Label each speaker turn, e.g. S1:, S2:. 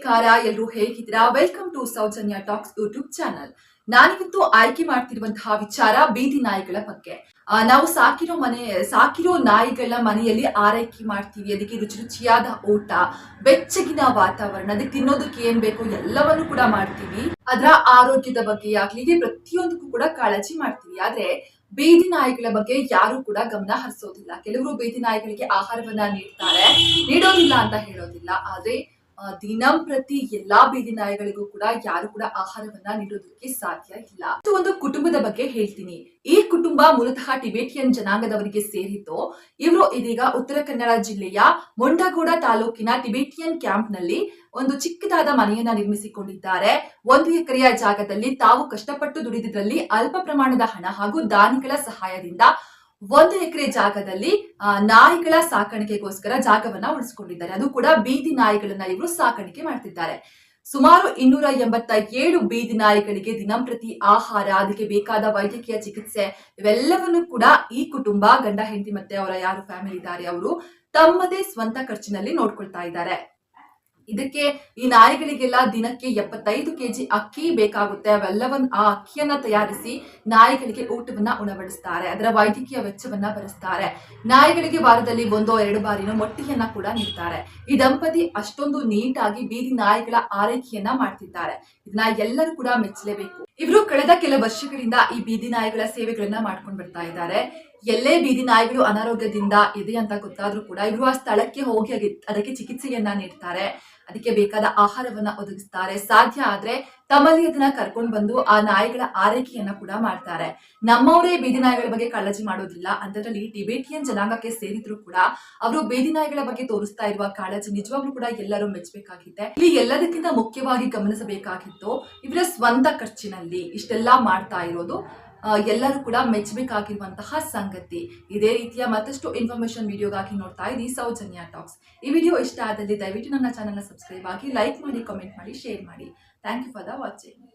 S1: ನಮಸ್ಕಾರ, ಎಲ್ಲರೂ ಹೇಗಿದ್ದೀರಾ? Welcome to Saujanya talks YouTube channel. ನಾನಿವತ್ತು ಆಯ್ಕೆ ಮಾಡ್ತಿರುವಂತಹ ವಿಚಾರ ಬೀದಿ ನಾಯಿಗಳ ಬಗ್ಗೆ. ನಾವು ಸಾಕಿರೋ ನಾಯಿಗಳ ಮನೆಯಲ್ಲಿ ಆರೈಕೆ ಮಾಡ್ತೀವಿ. ಅದಕ್ಕೆ ರುಚಿ ರುಚಿಯಾದ ಊಟ, ಬೆಚ್ಚಗಿನ ವಾತಾವರಣ, ಅದಕ್ಕೆ ತಿನ್ನೋದಕ್ಕೆ ಏನ್ ಬೇಕು ಎಲ್ಲವನ್ನು ಕೂಡ ಮಾಡ್ತೀವಿ. ಅದರ ಆರೋಗ್ಯದ ಬಗ್ಗೆ ಆಗ್ಲಿ ಪ್ರತಿಯೊಂದಕ್ಕೂ ಕೂಡ ಕಾಳಜಿ ಮಾಡ್ತೀವಿ. ಆದ್ರೆ ಬೀದಿ ನಾಯಿಗಳ ಬಗ್ಗೆ ಯಾರು ಕೂಡ ಗಮನ ಹರಿಸೋದಿಲ್ಲ. ಕೆಲವರು ಬೀದಿ ನಾಯಿಗಳಿಗೆ ಆಹಾರವನ್ನ ನೀಡೋದಿಲ್ಲ ಅಂತ ಹೇಳೋದಿಲ್ಲ. ಆದ್ರೆ ದಿನಂಪ್ರತಿ ಎಲ್ಲಾ ಬೀದಿ ನಾಯಿಗಳಿಗೂ ಕೂಡ ಯಾರು ಕೂಡ ಆಹಾರವನ್ನ ನೀಡೋದಕ್ಕೆ ಸಾಧ್ಯ ಇಲ್ಲ. ಒಂದು ಕುಟುಂಬದ ಬಗ್ಗೆ ಹೇಳ್ತೀನಿ. ಈ ಕುಟುಂಬ ಮೂಲತಃ ಟಿಬೇಟಿಯನ್ ಜನಾಂಗದವರಿಗೆ ಸೇರಿದ್ದು. ಇವರು ಇದೀಗ ಉತ್ತರ ಕನ್ನಡ ಜಿಲ್ಲೆಯ ಮುಂಡಗೋಡ ತಾಲೂಕಿನ ಟಿಬೇಟಿಯನ್ ಕ್ಯಾಂಪ್ ನಲ್ಲಿ ಒಂದು ಚಿಕ್ಕದಾದ ಮನೆಯನ್ನ ನಿರ್ಮಿಸಿಕೊಂಡಿದ್ದಾರೆ. 1 ಎಕರೆಯ ಜಾಗದಲ್ಲಿ ತಾವು ಕಷ್ಟಪಟ್ಟು ದುಡಿದಿದ್ರಲ್ಲಿ ಅಲ್ಪ ಪ್ರಮಾಣದ ಹಣ ಹಾಗೂ ದಾನಿಗಳ ಸಹಾಯದಿಂದ 1 ಎಕರೆ ಜಾಗದಲ್ಲಿ ನಾಯಿಗಳ ಸಾಕಾಣಿಕೆಗೋಸ್ಕರ ಜಾಗವನ್ನ ಉಳಿಸಿಕೊಂಡಿದ್ದಾರೆ. ಅದು ಕೂಡ ಬೀದಿ ನಾಯಿಗಳನ್ನ ಇವರು ಸಾಕಾಣಿಕೆ ಮಾಡ್ತಿದ್ದಾರೆ. ಸುಮಾರು 287 ಬೀದಿ ನಾಯಿಗಳಿಗೆ ದಿನಂಪ್ರತಿ ಆಹಾರ, ಅದಕ್ಕೆ ಬೇಕಾದ ವೈದ್ಯಕೀಯ ಚಿಕಿತ್ಸೆ ಇವೆಲ್ಲವನ್ನು ಕೂಡ ಈ ಕುಟುಂಬ, ಗಂಡ ಹೆಂಡತಿ ಮತ್ತೆ ಅವರ ಯಾರು ಫ್ಯಾಮಿಲಿ ಇದ್ದಾರೆ ಅವರು ತಮ್ಮದೇ ಸ್ವಂತ ಖರ್ಚಿನಲ್ಲಿ ನೋಡ್ಕೊಳ್ತಾ ಇದ್ದಾರೆ. ಇದಕ್ಕೆ ಈ ನಾಯಿಗಳಿಗೆಲ್ಲ ದಿನಕ್ಕೆ 75 ಕೆಜಿ ಅಕ್ಕಿ ಬೇಕಾಗುತ್ತೆ. ಆ ಅಕ್ಕಿಯನ್ನ ತಯಾರಿಸಿ ನಾಯಿಗಳಿಗೆ ಊಟವನ್ನ ಉಣಬಡಿಸ್ತಾರೆ. ಅದರ ವೈದ್ಯಕೀಯ ವೆಚ್ಚವನ್ನ ಭರಿಸ್ತಾರೆ. ನಾಯಿಗಳಿಗೆ ವಾರದಲ್ಲಿ 1-2 ಬಾರಿನೂ ಮೊಟ್ಟೆಯನ್ನ ಕೂಡ ನೀಡ್ತಾರೆ. ಈ ದಂಪತಿ ಅಷ್ಟೊಂದು ನೀಟಾಗಿ ಬೀದಿ ನಾಯಿಗಳ ಆರೈಕೆಯನ್ನ ಮಾಡ್ತಿದ್ದಾರೆ. ಇದನ್ನ ಎಲ್ಲರೂ ಕೂಡ ಮೆಚ್ಚಲೇಬೇಕು. ಇವರು ಕಳೆದ ಕೆಲ ವರ್ಷಗಳಿಂದ ಈ ಬೀದಿ ನಾಯಿಗಳ ಸೇವೆಗಳನ್ನ ಮಾಡ್ಕೊಂಡು ಬರ್ತಾ ಇದ್ದಾರೆ. ಎಲ್ಲೇ ಬೀದಿ ನಾಯಿಗಳು ಅನಾರೋಗ್ಯದಿಂದ ಇದೆ ಅಂತ ಗೊತ್ತಾದ್ರೂ ಕೂಡ ಇವರು ಆ ಸ್ಥಳಕ್ಕೆ ಹೋಗಿ ಅದಕ್ಕೆ ಚಿಕಿತ್ಸೆಯನ್ನ ನೀಡ್ತಾರೆ. ಅದಕ್ಕೆ ಬೇಕಾದ ಆಹಾರವನ್ನ ಒದಗಿಸ್ತಾರೆ. ಸಾಧ್ಯ ಆದ್ರೆ ತಮ್ಮಲ್ಲಿ ಅದನ್ನ ಕರ್ಕೊಂಡು ಬಂದು ಆ ನಾಯಿಗಳ ಆರೈಕೆಯನ್ನ ಕೂಡ ಮಾಡ್ತಾರೆ. ನಮ್ಮವರೇ ಬೀದಿ ನಾಯಿಗಳ ಬಗ್ಗೆ ಕಾಳಜಿ ಮಾಡೋದಿಲ್ಲ ಅಂತದ್ರಲ್ಲಿ ಟಿಬೇಟಿಯನ್ ಜನಾಂಗಕ್ಕೆ ಸೇರಿದ್ರು ಕೂಡ ಅವರು ಬೀದಿ ನಾಯಿಗಳ ಬಗ್ಗೆ ತೋರಿಸ್ತಾ ಇರುವ ಕಾಳಜಿ ನಿಜವಾಗ್ಲೂ ಕೂಡ ಎಲ್ಲರೂ ಮೆಚ್ಚಬೇಕಾಗಿದೆ. ಇಲ್ಲಿ ಎಲ್ಲದಕ್ಕಿಂತ ಮುಖ್ಯವಾಗಿ ಗಮನಿಸಬೇಕಾಗಿತ್ತು ಇವರ ಸ್ವಂತ ಖರ್ಚಿನಲ್ಲಿ ಇಷ್ಟೆಲ್ಲಾ ಮಾಡ್ತಾ ಇರೋದು ಎಲ್ಲರೂ ಕೂಡ ಮೆಚ್ಚಬೇಕಾಗಿರುವಂತಹ ಸಂಗತಿ. ಇದೇ ರೀತಿಯ ಮತ್ತಷ್ಟು ಇನ್ಫಾರ್ಮೇಶನ್ ವಿಡಿಯೋಗಾಗಿ ನೋಡ್ತಾ ಇದ್ದೀವಿ ಸೌಜನ್ಯ ಟಾಕ್ಸ್. ಈ ವಿಡಿಯೋ ಇಷ್ಟ ಆದಲ್ಲಿ ದಯವಿಟ್ಟು ನನ್ನ ಚಾನೆಲ್ ಸಬ್ಸ್ಕ್ರೈಬ್ ಆಗಿ, ಲೈಕ್ ಮಾಡಿ, ಕಾಮೆಂಟ್ ಮಾಡಿ, ಶೇರ್ ಮಾಡಿ. Thank you for the watching.